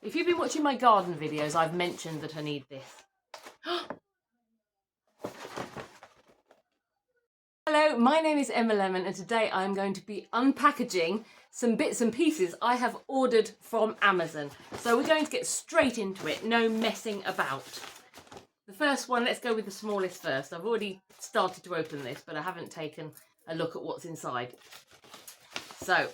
If you've been watching my garden videos, I've mentioned that I need this. Hello, my name is Emma Lemonn and today I'm going to be unpackaging some bits and pieces I have ordered from Amazon. So we're going to get straight into it, no messing about. The first one, let's go with the smallest first. I've already started to open this, but I haven't taken a look at what's inside. So,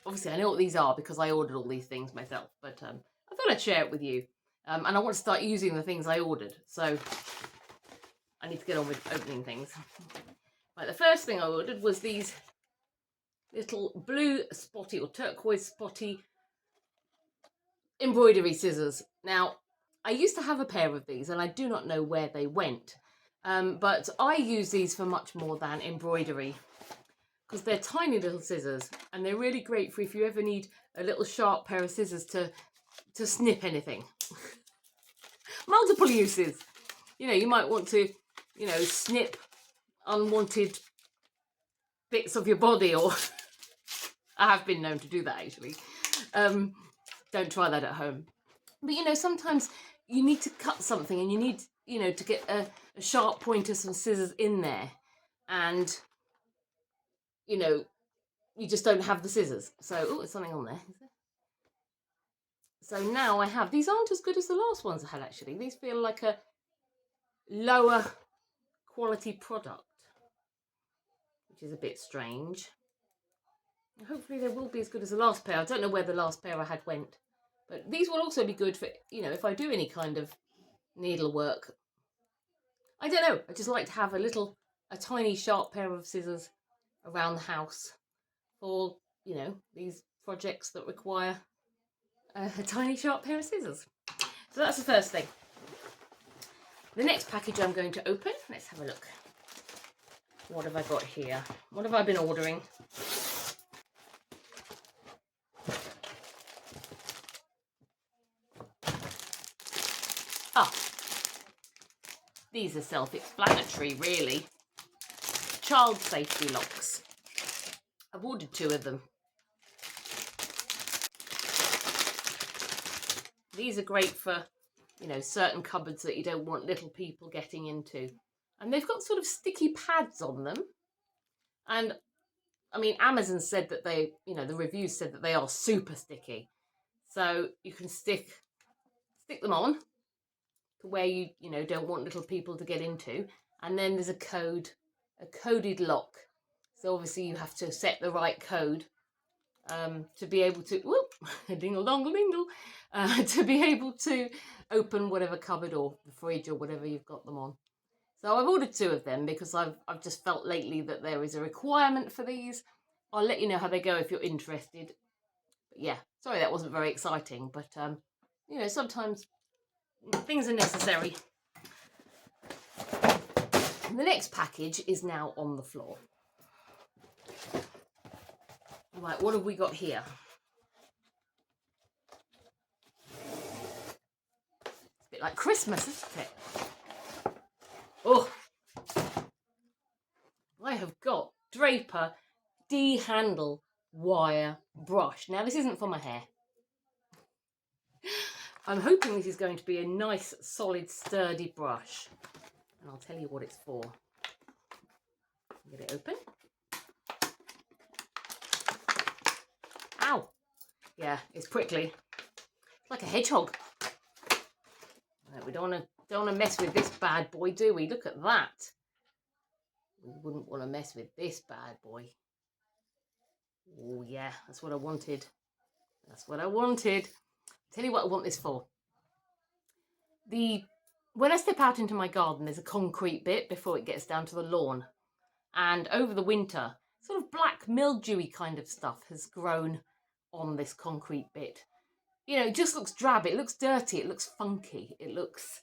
obviously I know what these are because I ordered all these things myself, but I thought I'd share it with you. And I want to start using the things I ordered, so I need to get on with opening things. Right, the first thing I ordered was these little blue spotty or turquoise spotty embroidery scissors. Now, I used to have a pair of these and I do not know where they went, but I use these for much more than embroidery because they're tiny little scissors and they're really great for if you ever need a little sharp pair of scissors to snip anything. Multiple uses. You know, you might want to, you know, snip unwanted bits of your body, or I have been known to do that actually. Don't try that at home. But you know, sometimes you need to cut something and you need, you know, to get a sharp point of some scissors in there, and you know, you just don't have the scissors. So, oh, there's something on there. Is there? So now I have, these aren't as good as the last ones I had actually. These feel like a lower quality product, which is a bit strange. Hopefully they will be as good as the last pair. I don't know where the last pair I had went, but these will also be good for, you know, if I do any kind of needlework. I don't know, I just like to have a tiny sharp pair of scissors around the house for, you know, these projects that require a tiny sharp pair of scissors. So that's the first thing. The next package I'm going to open, let's have a look. What have I got here? What have I been ordering? Ah, these are self-explanatory really. Child safety locks. I've ordered 2 of them. These are great for, you know, certain cupboards that you don't want little people getting into. And they've got sort of sticky pads on them. And, I mean, Amazon said that they, you know, the reviews said that they are super sticky. So you can stick them on to where you know, don't want little people to get into. And then there's a coded lock. So obviously you have to set the right code to be able to, whoop, dingle dongle dingle, to be able to open whatever cupboard or the fridge or whatever you've got them on. So I've ordered 2 of them because I've just felt lately that there is a requirement for these. I'll let you know how they go if you're interested. But yeah, sorry that wasn't very exciting, but you know, sometimes things are necessary. The next package is now on the floor. Right, what have we got here? It's a bit like Christmas, isn't it? Oh, I have got Draper D-handle wire brush. Now, this isn't for my hair. I'm hoping this is going to be a nice, solid, sturdy brush. And I'll tell you what it's for. Get it open. Ow! Yeah, it's prickly. It's like a hedgehog. Right, we don't want to mess with this bad boy, do we? Look at that. We wouldn't want to mess with this bad boy. Oh yeah, that's what I wanted. That's what I wanted. Tell you what I want this for. When I step out into my garden, there's a concrete bit before it gets down to the lawn. And over the winter, sort of black mildewy kind of stuff has grown on this concrete bit. You know, it just looks drab, it looks dirty, it looks funky, it looks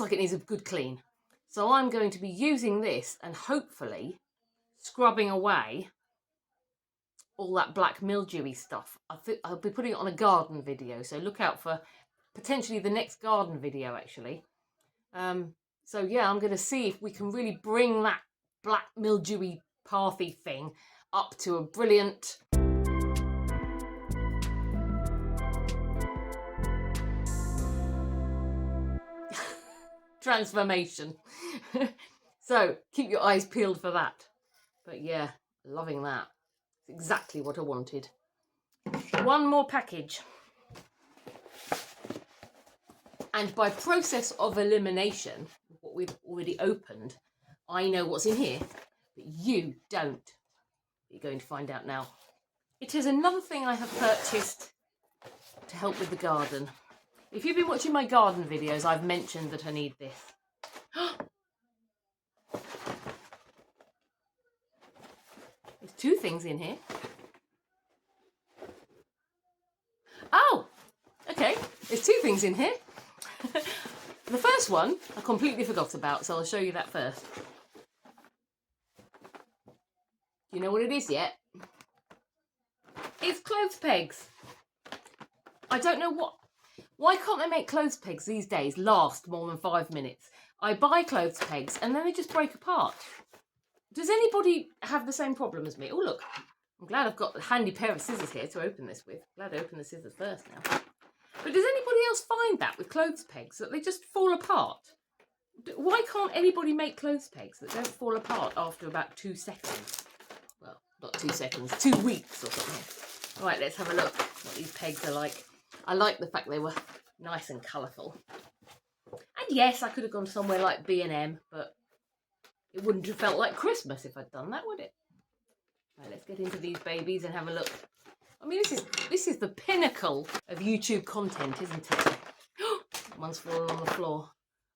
like it needs a good clean. So I'm going to be using this and hopefully scrubbing away all that black mildewy stuff. I'll be putting it on a garden video, so look out for potentially the next garden video actually. So yeah, I'm going to see if we can really bring that black mildewy pathy thing up to a brilliant transformation. So keep your eyes peeled for that. But yeah, loving that. It's exactly what I wanted. One more package. And by process of elimination, what we've already opened, I know what's in here, but you don't. You're going to find out now. It is another thing I have purchased to help with the garden. If you've been watching my garden videos, I've mentioned that I need this. There's two things in here. Oh, okay. There's two things in here. The first one I completely forgot about, so I'll show you that first. Do you know what it is yet? It's clothes pegs. I don't know what... Why can't they make clothes pegs these days last more than 5 minutes? I buy clothes pegs and then they just break apart. Does anybody have the same problem as me? Oh, look. I'm glad I've got a handy pair of scissors here to open this with. Glad I opened the scissors first now. But does anybody else find that with clothes pegs, that they just fall apart? Why can't anybody make clothes pegs that don't fall apart after about 2 seconds? Well, not 2 seconds, 2 weeks or something. All right, let's have a look what these pegs are like. I like the fact they were nice and colourful. And yes, I could have gone somewhere like B&M, but it wouldn't have felt like Christmas if I'd done that, would it? Right, let's get into these babies and have a look. I mean, this is the pinnacle of YouTube content, isn't it? One's fallen on the floor.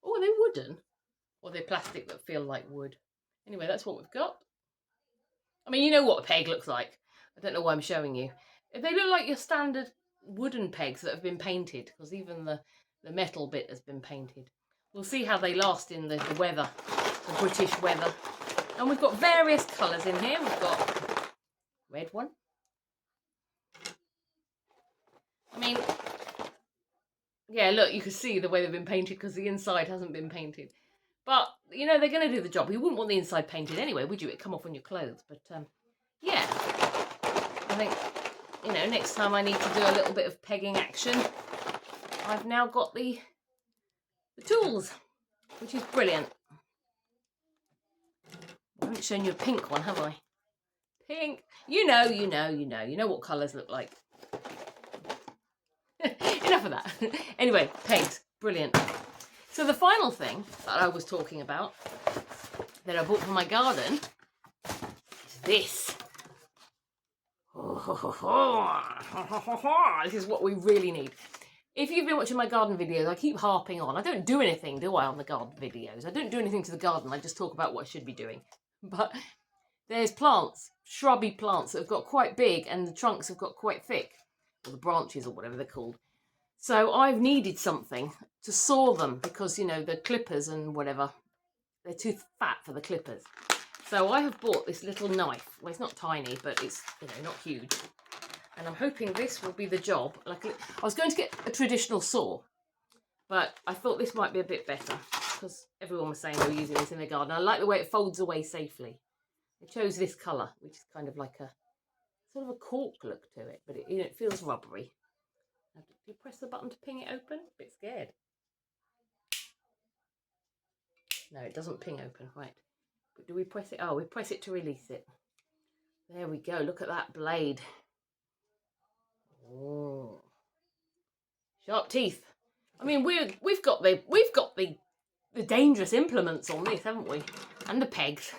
Oh, are they wooden? Or they're plastic that feel like wood? Anyway, that's what we've got. I mean, you know what a peg looks like. I don't know why I'm showing you. They look like your standard wooden pegs that have been painted, because even the metal bit has been painted. We'll see how they last in the weather, the British weather. And we've got various colours in here. We've got red one. I mean, yeah, look, you can see the way they've been painted because the inside hasn't been painted. But, you know, they're going to do the job. You wouldn't want the inside painted anyway, would you? It'd come off on your clothes. But, yeah, I think, you know, next time I need to do a little bit of pegging action, I've now got the tools, which is brilliant. I haven't shown you a pink one, have I? Pink. You know what colours look like. Enough of that. Anyway, pegs. Brilliant. So the final thing that I was talking about that I bought for my garden is this. This is what we really need. If you've been watching my garden videos, I keep harping on. I don't do anything, do I, on the garden videos? I don't do anything to the garden. I just talk about what I should be doing. But there's plants, shrubby plants that have got quite big and the trunks have got quite thick. Or the branches or whatever they're called. So I've needed something to saw them because, you know, the clippers and whatever, they're too fat for the clippers. So I have bought this little knife. Well, it's not tiny, but it's, you know, not huge. And I'm hoping this will be the job. Like, I was going to get a traditional saw, but I thought this might be a bit better because everyone was saying they were using this in their garden. I like the way it folds away safely. I chose this colour, which is kind of like a sort of a cork look to it, but it feels rubbery. Now, do you press the button to ping it open? A bit scared. No, it doesn't ping open, right. But do we press it? Oh, we press it to release it. There we go. Look at that blade. Oh, sharp teeth. I mean, we've got the dangerous implements on this, haven't we? And the pegs.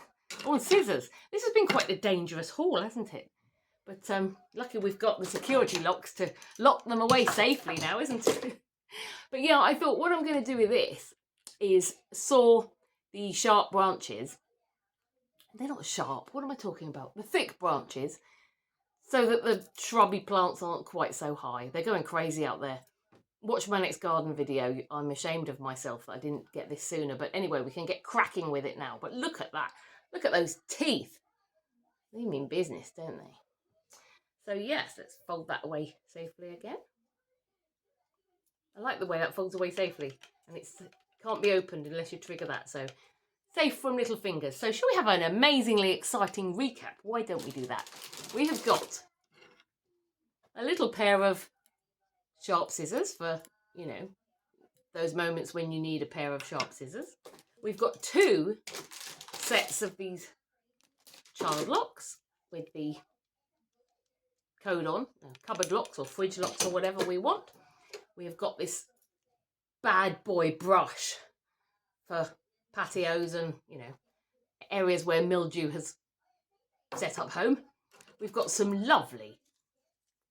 Oh, and scissors. This has been quite the dangerous haul, hasn't it? But lucky we've got the security locks to lock them away safely now, isn't it? But yeah, I thought what I'm going to do with this is saw the sharp branches. They're not sharp. What am I talking about? The thick branches, so that the shrubby plants aren't quite so high. They're going crazy out there. Watch my next garden video. I'm ashamed of myself that I didn't get this sooner. But anyway, we can get cracking with it now. But look at that. Look at those teeth. They mean business, don't they? So yes, let's fold that away safely again. I like the way that folds away safely, and it can't be opened unless you trigger that, so safe from little fingers. So shall we have an amazingly exciting recap? Why don't we do that? We have got a little pair of sharp scissors for, you know, those moments when you need a pair of sharp scissors. We've got 2 sets of these child locks with the code on, cupboard locks or fridge locks or whatever we want. We have got this bad boy brush for patios and, you know, areas where mildew has set up home. We've got some lovely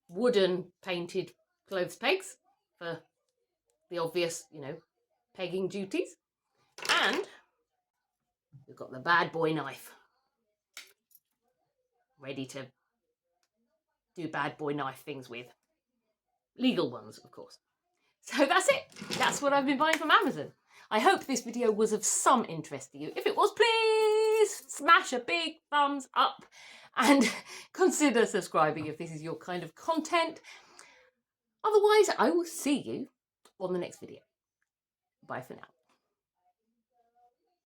wooden painted clothes pegs for the obvious, you know, pegging duties. And we've got the bad boy knife, ready to do bad boy knife things with. Legal ones, of course. So that's it. That's what I've been buying from Amazon. I hope this video was of some interest to you. If it was, please smash a big thumbs up and consider subscribing if this is your kind of content. Otherwise, I will see you on the next video. Bye for now.